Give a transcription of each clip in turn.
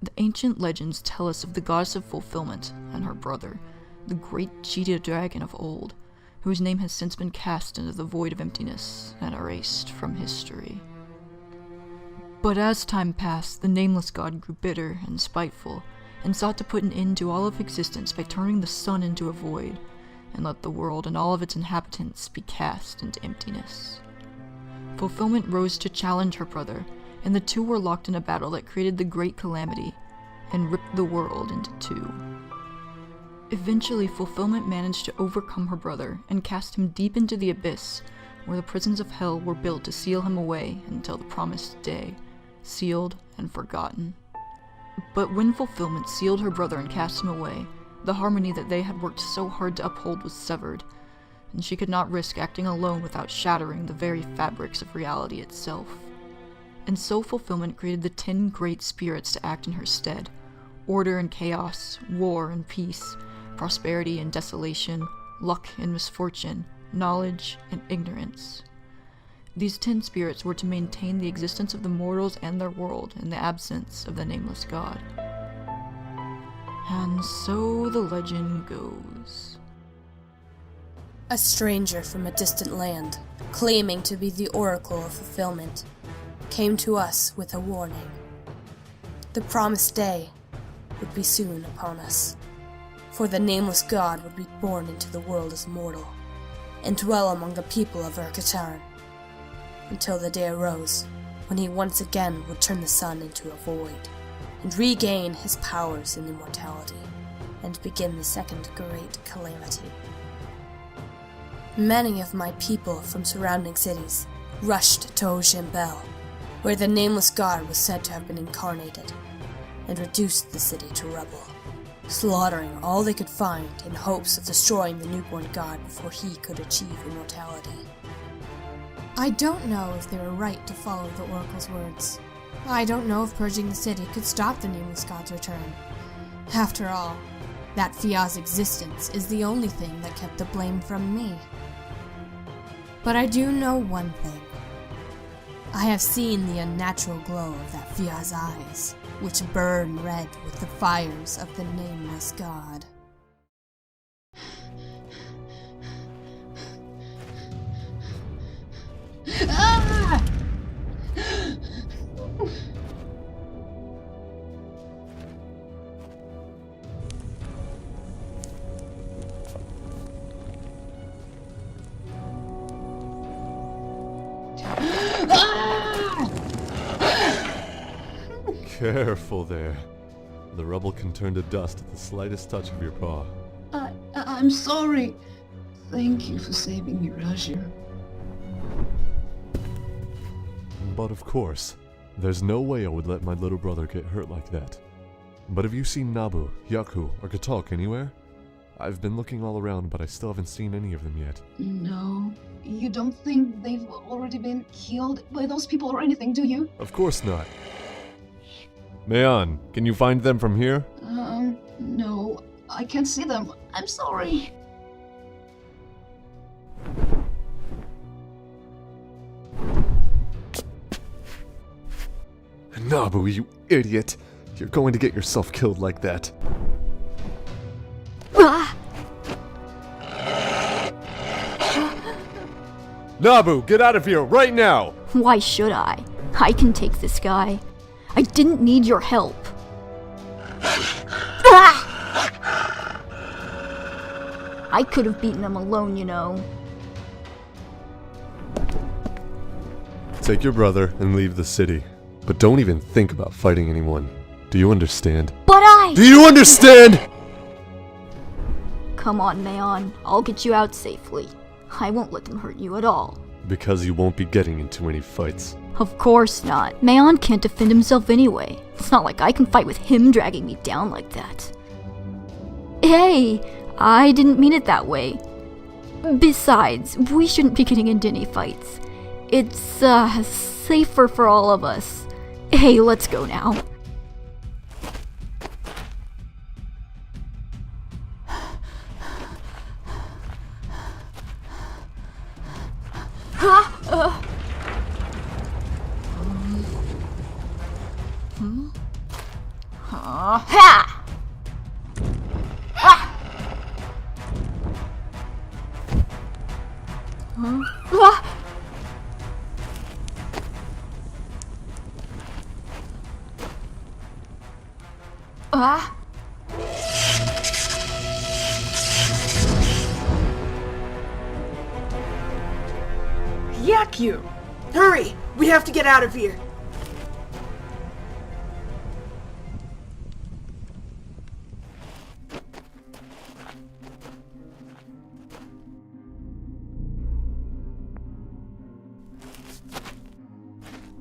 The ancient legends tell us of the goddess of fulfillment and her brother, the great cheetah dragon of old, whose name has since been cast into the void of emptiness and erased from history. But as time passed, the Nameless God grew bitter and spiteful, and sought to put an end to all of existence by turning the sun into a void, and let the world and all of its inhabitants be cast into emptiness. Fulfillment rose to challenge her brother, and the two were locked in a battle that created the Great Calamity, and ripped the world into two. Eventually, Fulfillment managed to overcome her brother, and cast him deep into the abyss, where the prisons of hell were built to seal him away until the promised day, sealed and forgotten. But when Fulfillment sealed her brother and cast him away, the harmony that they had worked so hard to uphold was severed, and she could not risk acting alone without shattering the very fabrics of reality itself. And so Fulfillment created the 10 great spirits to act in her stead: order and chaos, war and peace, prosperity and desolation, luck and misfortune, knowledge and ignorance. These 10 spirits were to maintain the existence of the mortals and their world in the absence of the Nameless God. And so the legend goes. A stranger from a distant land, claiming to be the Oracle of Fulfillment, came to us with a warning. The promised day would be soon upon us, for the Nameless God would be born into the world as mortal, and dwell among the people of Urkatarn, until the day arose when he once again would turn the sun into a void, and regain his powers and immortality, and begin the Second Great Calamity. Many of my people from surrounding cities rushed to Oshambel, where the Nameless God was said to have been incarnated, and reduced the city to rubble, slaughtering all they could find in hopes of destroying the newborn god before he could achieve immortality. I don't know if they were right to follow the Oracle's words. I don't know if purging the city could stop the Nameless God's return. After all, that Fya's existence is the only thing that kept the blame from me. But I do know one thing. I have seen the unnatural glow of that Fya's eyes, which burn red with the fires of the Nameless God. Ah! Careful there. The rubble can turn to dust at the slightest touch of your paw. I'm sorry. Thank you for saving me, Rajir. But of course, there's no way I would let my little brother get hurt like that. But have you seen Nabu, Yaku, or Katalk anywhere? I've been looking all around, but I still haven't seen any of them yet. No. You don't think they've already been killed by those people or anything, do you? Of course not. Mayan, can you find them from here? No. I can't see them. I'm sorry. Nabu, you idiot! You're going to get yourself killed like that. Nabu, get out of here right now! Why should I? I can take this guy. I didn't need your help. I could have beaten him alone, you know. Take your brother and leave the city. But don't even think about fighting anyone. Do you understand? But Do you understand?! Come on, Mayon. I'll get you out safely. I won't let them hurt you at all. Because you won't be getting into any fights. Of course not. Mayon can't defend himself anyway. It's not like I can fight with him dragging me down like that. Hey! I didn't mean it that way. Besides, we shouldn't be getting into any fights. It's, safer for all of us. Hey, let's go now. Ha! Ah! Huh? Ah! Ah! Yaku! Hurry! We have to get out of here!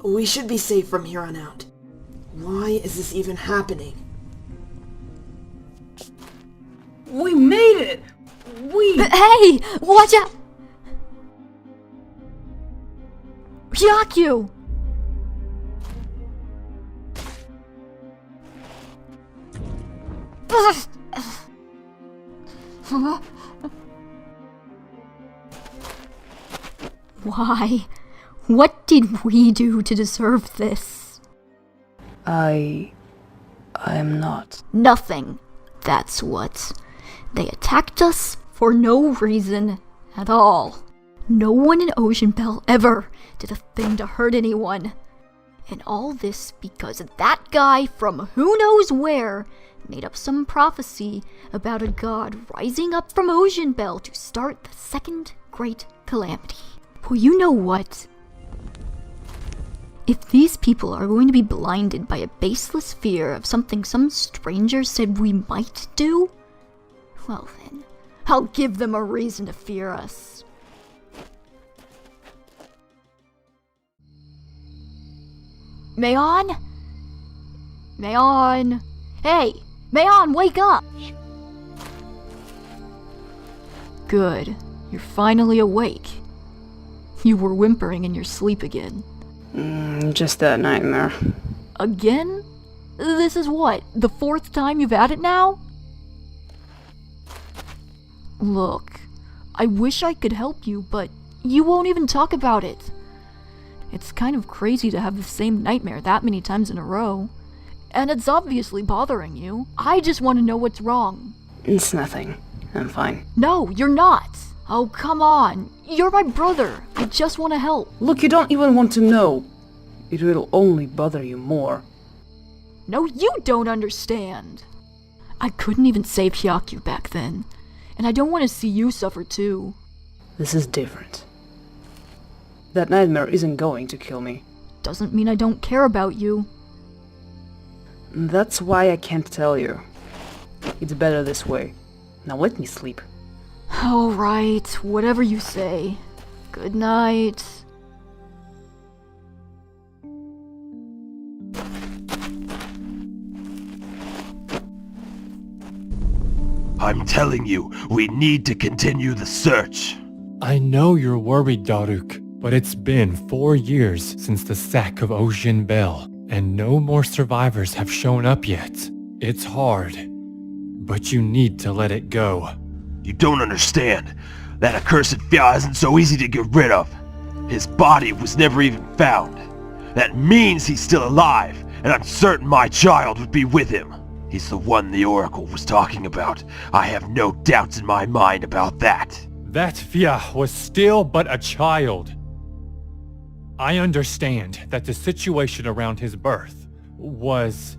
We should be safe from here on out. Why is this even happening? We made it! Hey! Watch out! Yaku! Why? What did we do to deserve this? I am not. Nothing. That's what. They attacked us for no reason at all. No one in Ocean Bell ever did a thing to hurt anyone. And all this because that guy from who knows where made up some prophecy about a god rising up from Ocean Bell to start the Second Great Calamity. Well, you know what? If these people are going to be blinded by a baseless fear of something some stranger said we might do, well then, I'll give them a reason to fear us. Mayon? Mayon? Hey! Mayon, wake up! Good. You're finally awake. You were whimpering in your sleep again. Just that nightmare. Again? This is what, the 4th time you've had it now? Look, I wish I could help you, but you won't even talk about it. It's kind of crazy to have the same nightmare that many times in a row. And it's obviously bothering you. I just want to know what's wrong. It's nothing. I'm fine. No, you're not. Oh, come on. You're my brother. I just want to help. Look, you don't even want to know. It will only bother you more. No, you don't understand. I couldn't even save Hyaku back then. And I don't want to see you suffer too. This is different. That nightmare isn't going to kill me. Doesn't mean I don't care about you. That's why I can't tell you. It's better this way. Now let me sleep. Alright, whatever you say. Good night. I'm telling you, we need to continue the search. I know you're worried, Daruk, but it's been 4 years since the sack of Ocean Bell, and no more survivors have shown up yet. It's hard, but you need to let it go. You don't understand. That accursed Fyera isn't so easy to get rid of. His body was never even found. That means he's still alive, and I'm certain my child would be with him. He's the one the Oracle was talking about. I have no doubts in my mind about that. That Fyera was still but a child. I understand that the situation around his birth was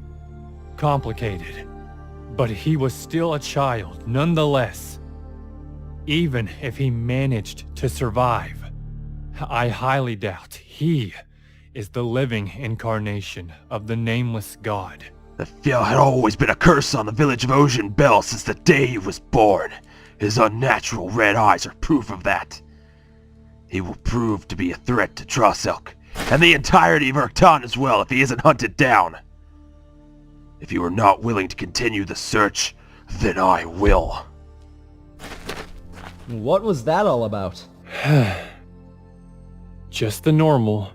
complicated, but he was still a child nonetheless. Even if he managed to survive, I highly doubt he is the living incarnation of the Nameless God. The Fyera had always been a curse on the village of Ocean Bell since the day he was born. His unnatural red eyes are proof of that. He will prove to be a threat to Troselk, and the entirety of Urktan as well if he isn't hunted down. If you are not willing to continue the search, then I will. What was that all about? Just the normal.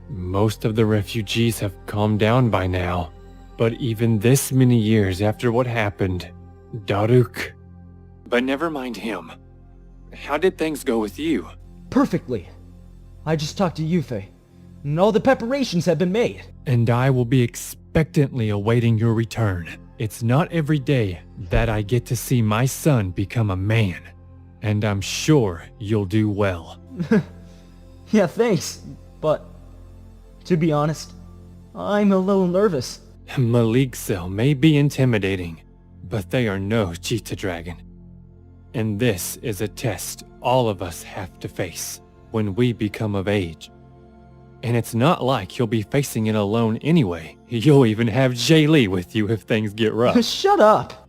Most of the refugees have calmed down by now. But even this many years after what happened, Daruk. But never mind him. How did things go with you? Perfectly. I just talked to Yuffie, and all the preparations have been made. And I will be expectantly awaiting your return. It's not every day that I get to see my son become a man, and I'm sure you'll do well. Yeah, thanks. But, to be honest, I'm a little nervous. Malik Cell may be intimidating, but they are no cheetah dragon. And this is a test all of us have to face when we become of age. And it's not like you'll be facing it alone anyway. You'll even have Jay Lee with you if things get rough. Shut up!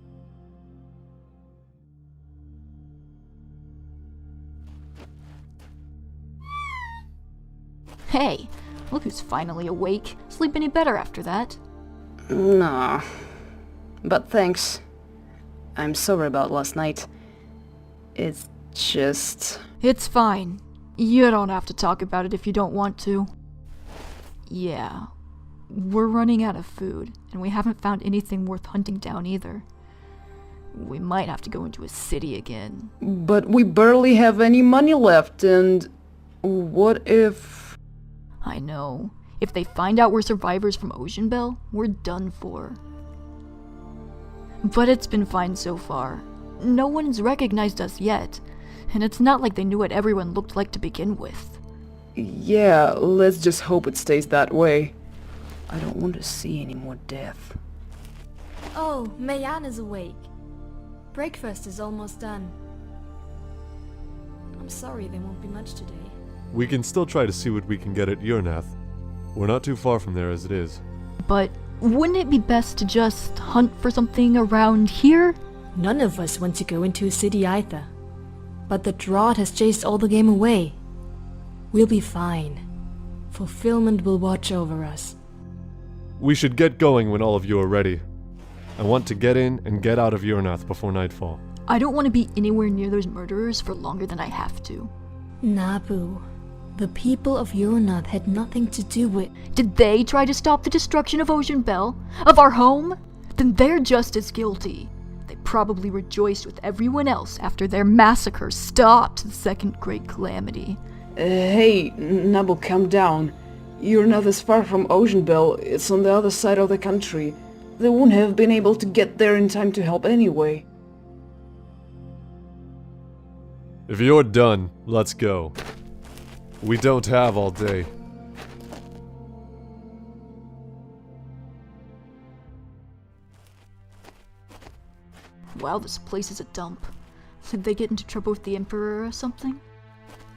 Hey, look who's finally awake. Sleep any better after that? Nah. But thanks. I'm sorry about last night. It's just... It's fine. You don't have to talk about it if you don't want to. Yeah. We're running out of food, and we haven't found anything worth hunting down either. We might have to go into a city again. But we barely have any money left, and... what if... I know. If they find out we're survivors from Ocean Bell, we're done for. But it's been fine so far. No one's recognized us yet, and it's not like they knew what everyone looked like to begin with. Yeah, let's just hope it stays that way. I don't want to see any more death. Oh, Mayan is awake. Breakfast is almost done. I'm sorry there won't be much today. We can still try to see what we can get at Yrnath. We're not too far from there as it is. But wouldn't it be best to just hunt for something around here? None of us want to go into a city either. But the drought has chased all the game away. We'll be fine. Fulfillment will watch over us. We should get going when all of you are ready. I want to get in and get out of Yrnath before nightfall. I don't want to be anywhere near those murderers for longer than I have to. Nabu, the people of Yrnath had nothing to do with... Did they try to stop the destruction of Ocean Bell? Of our home? Then they're just as guilty. They probably rejoiced with everyone else after their massacre stopped the Second Great Calamity. Hey, Nabu, calm down. Yrnath is far from Ocean Bell. It's on the other side of the country. They wouldn't have been able to get there in time to help anyway. If you're done, let's go. We don't have all day. Wow, this place is a dump. Did they get into trouble with the Emperor or something?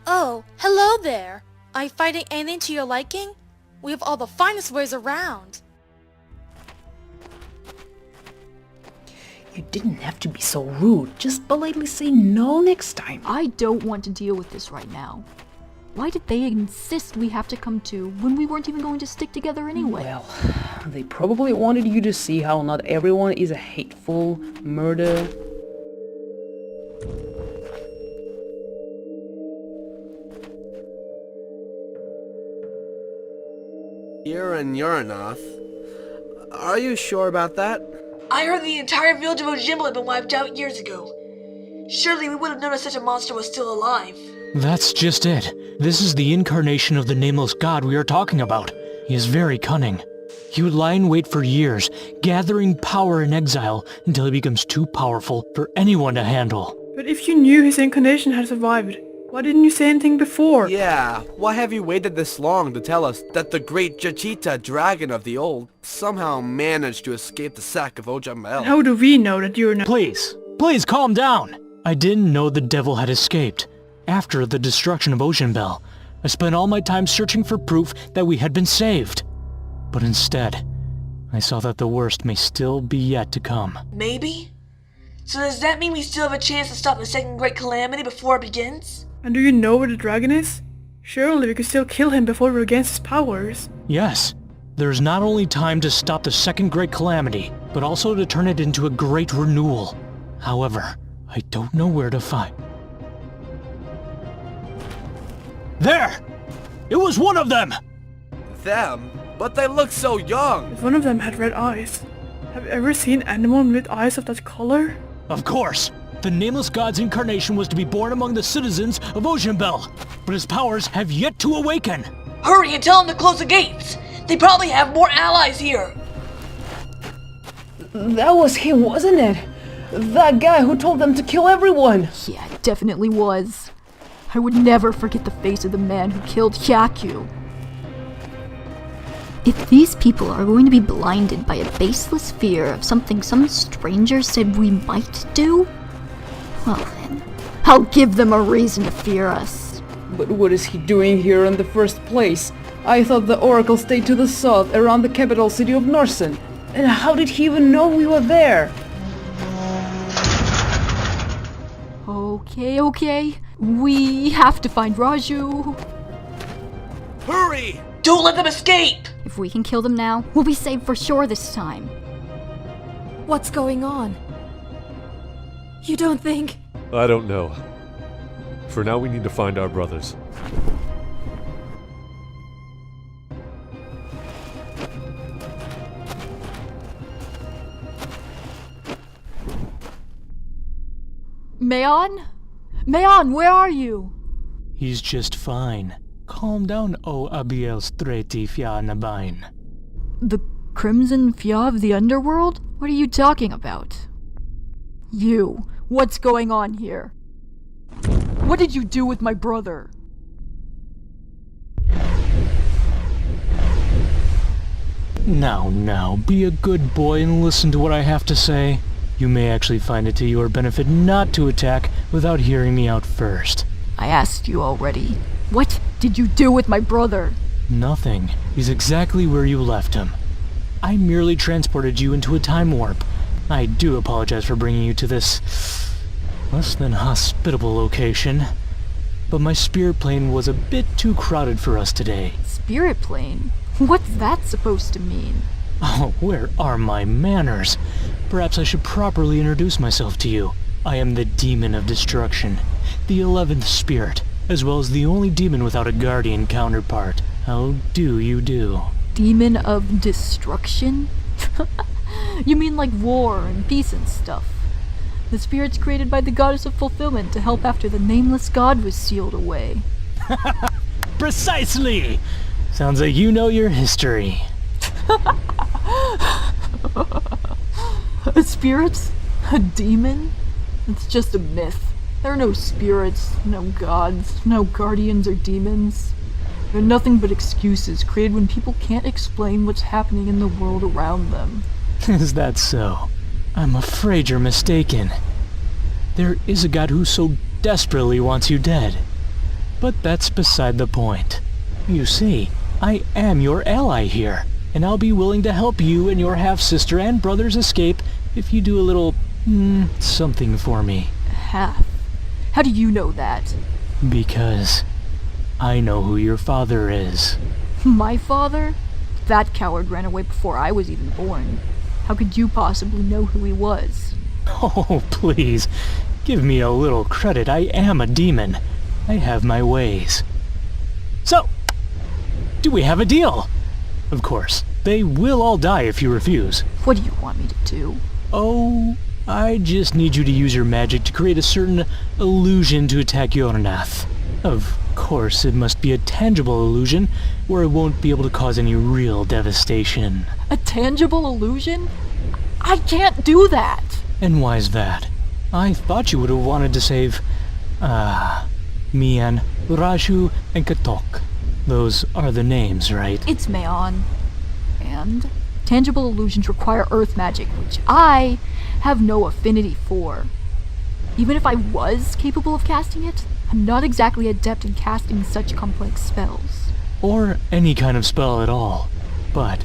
Oh, hello there! Are you finding anything to your liking? We have all the finest wares around. You didn't have to be so rude. Just politely say no next time. I don't want to deal with this right now. Why did they insist we have to come to when we weren't even going to stick together anyway? Well, they probably wanted you to see how not everyone is a hateful murder. You're in Yrnath. Are you sure about that? I heard the entire village of Ojimbo had been wiped out years ago. Surely we would have known if such a monster was still alive. That's just it. This is the incarnation of the Nameless God we are talking about. He is very cunning. He would lie in wait for years, gathering power in exile until he becomes too powerful for anyone to handle. But if you knew his incarnation had survived, why didn't you say anything before? Yeah, why have you waited this long to tell us that the great Cheetah dragon of the old somehow managed to escape the sack of Ojamel? And how do we know that you're not— Please calm down! I didn't know the devil had escaped. After the destruction of Ocean Bell, I spent all my time searching for proof that we had been saved. But instead, I saw that the worst may still be yet to come. Maybe? So does that mean we still have a chance to stop the Second Great Calamity before it begins? And do you know where the dragon is? Surely we could still kill him before we regain his powers. Yes, there is not only time to stop the Second Great Calamity, but also to turn it into a great renewal. However, I don't know where to find... There! It was one of them! Them? But they look so young! But one of them had red eyes. Have you ever seen anyone with eyes of that color? Of course! The Nameless God's incarnation was to be born among the citizens of Ocean Bell, but his powers have yet to awaken! Hurry and tell them to close the gates! They probably have more allies here! That was him, wasn't it? That guy who told them to kill everyone! Yeah, it definitely was. I would never forget the face of the man who killed Hyaku. If these people are going to be blinded by a baseless fear of something some stranger said we might do, well then, I'll give them a reason to fear us. But what is he doing here in the first place? I thought the Oracle stayed to the south, around the capital city of Norsen. And how did he even know we were there? Okay. We have to find Raju. Hurry! Don't let them escape! If we can kill them now, we'll be saved for sure this time. What's going on? You don't think... I don't know. For now, we need to find our brothers. Mayon? Mayon, where are you? He's just fine. Calm down, O Abiel Streti Fia Nabain. The Crimson Fia of the Underworld? What are you talking about? You, what's going on here? What did you do with my brother? Now, be a good boy and listen to what I have to say. You may actually find it to your benefit not to attack without hearing me out first. I asked you already. What did you do with my brother? Nothing. He's exactly where you left him. I merely transported you into a time warp. I do apologize for bringing you to this less than hospitable location. But my spirit plane was a bit too crowded for us today. Spirit plane? What's that supposed to mean? Oh, where are my manners? Perhaps I should properly introduce myself to you. I am the Demon of Destruction, the 11th Spirit, as well as the only demon without a guardian counterpart. How do you do? Demon of Destruction? You mean like war and peace and stuff. The spirits created by the Goddess of Fulfillment to help after the Nameless God was sealed away. Precisely! Sounds like you know your history. A spirit? A demon? It's just a myth. There are no spirits, no gods, no guardians or demons. They're nothing but excuses created when people can't explain what's happening in the world around them. Is that so? I'm afraid you're mistaken. There is a god who so desperately wants you dead. But that's beside the point. You see, I am your ally here, and I'll be willing to help you and your half-sister and brothers escape if you do a little, something for me. Half? How do you know that? Because I know who your father is. My father? That coward ran away before I was even born. How could you possibly know who he was? Oh, please. Give me a little credit. I am a demon. I have my ways. So, do we have a deal? Of course, they will all die if you refuse. What do you want me to do? Oh, I just need you to use your magic to create a certain illusion to attack Yornath. Of course, it must be a tangible illusion, where it won't be able to cause any real devastation. A tangible illusion? I can't do that! And why's that? I thought you would have wanted to save, Mian, Raju, and Katok. Those are the names, right? It's Mayon. And tangible illusions require earth magic, which I have no affinity for. Even if I was capable of casting it, I'm not exactly adept in casting such complex spells. Or any kind of spell at all. But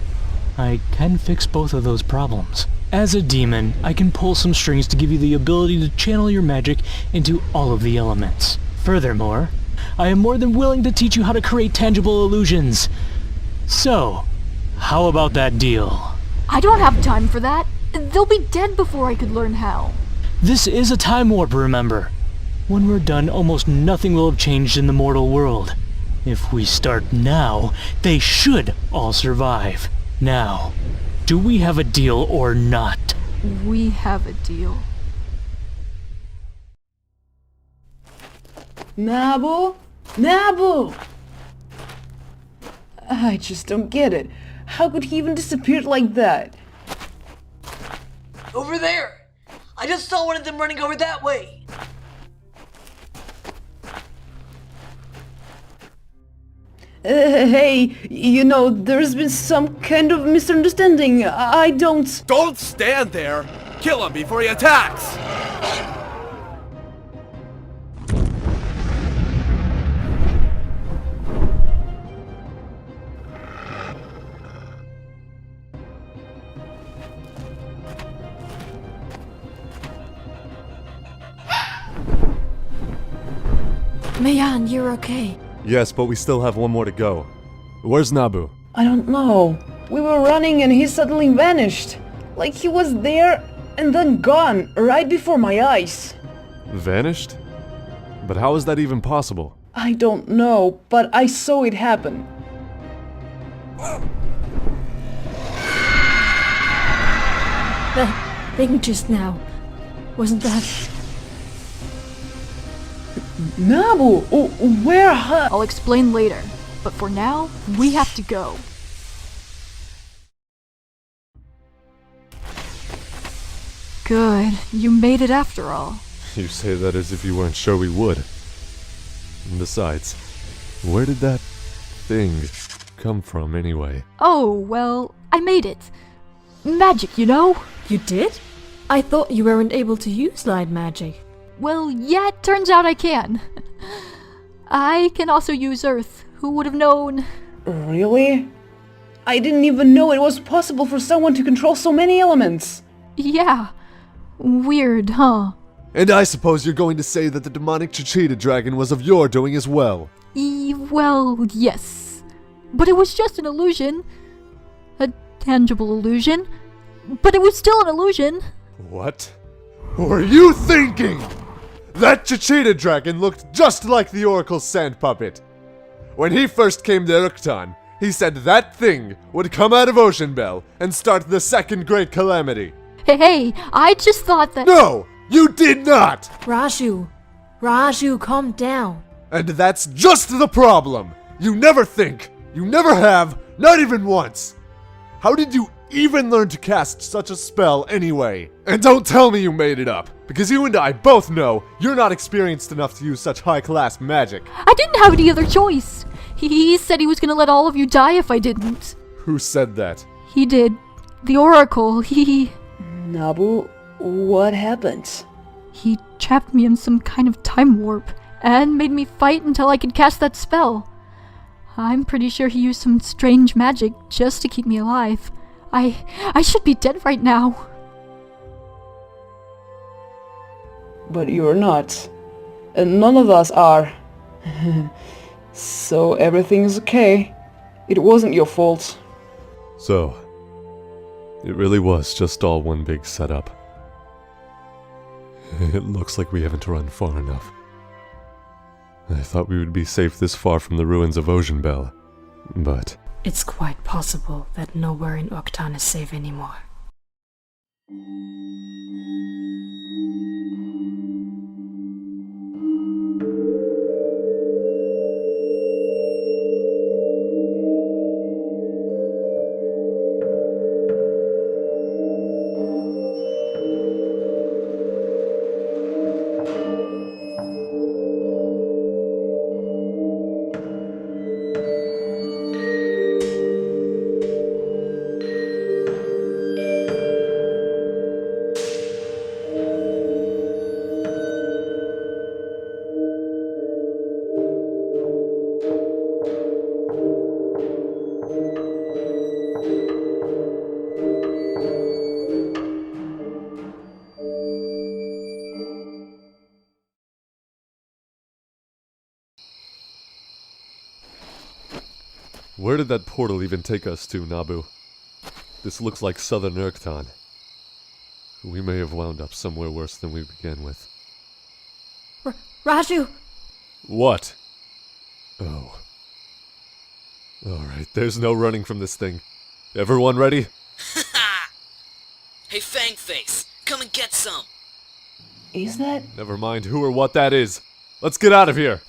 I can fix both of those problems. As a demon, I can pull some strings to give you the ability to channel your magic into all of the elements. Furthermore, I am more than willing to teach you how to create tangible illusions. So, how about that deal? I don't have time for that. They'll be dead before I could learn how. This is a time warp, remember. When we're done, almost nothing will have changed in the mortal world. If we start now, they should all survive. Now, do we have a deal or not? We have a deal. Nabu? Nabu! I just don't get it. How could he even disappear like that? Over there! I just saw one of them running over that way! Hey, there's been some kind of misunderstanding. I don't... Don't stand there! Kill him before he attacks! Mayan, you're okay. Yes, but we still have one more to go. Where's Nabu? I don't know. We were running and he suddenly vanished. Like he was there and then gone, right before my eyes. Vanished? But how is that even possible? I don't know, but I saw it happen. The thing just now. Wasn't that... Nabu! Where I'll explain later, but for now, we have to go. Good, you made it after all. You say that as if you weren't sure we would. And besides, where did that thing come from anyway? Oh, well, I made it. Magic, you know? You did? I thought you weren't able to use light magic. Well, yeah, it turns out I can. I can also use Earth. Who would have known? Really? I didn't even know it was possible for someone to control so many elements. Yeah. Weird, huh? And I suppose you're going to say that the demonic Chichita dragon was of your doing as well. Well, yes. But it was just an illusion. A tangible illusion. But it was still an illusion. What were you thinking? That Chichita dragon looked just like the Oracle's sand puppet. When he first came to Urkton, he said that thing would come out of Ocean Bell and start the Second Great Calamity. Hey, I just thought that— No! You did not! Raju, calm down. And that's just the problem! You never think, you never have, not even once! How did you even learn to cast such a spell anyway? And don't tell me you made it up, because you and I both know you're not experienced enough to use such high-class magic. I didn't have any other choice. He said he was gonna let all of you die if I didn't. Who said that? He did. The Oracle, Nabu, what happened? He trapped me in some kind of time warp, and made me fight until I could cast that spell. I'm pretty sure he used some strange magic just to keep me alive. I should be dead right now. But you're not. And none of us are. So everything is okay. It wasn't your fault. So, it really was just all one big setup. It looks like we haven't run far enough. I thought we would be safe this far from the ruins of Ocean Bell, but... It's quite possible that nowhere in Octan is safe anymore. Where did that portal even take us to, Nabu? This looks like southern Urkton. We may have wound up somewhere worse than we began with. Raju! What? Oh. Alright, there's no running from this thing. Everyone ready? Hey Fangface, come and get some! Is that? Never mind who or what that is. Let's get out of here!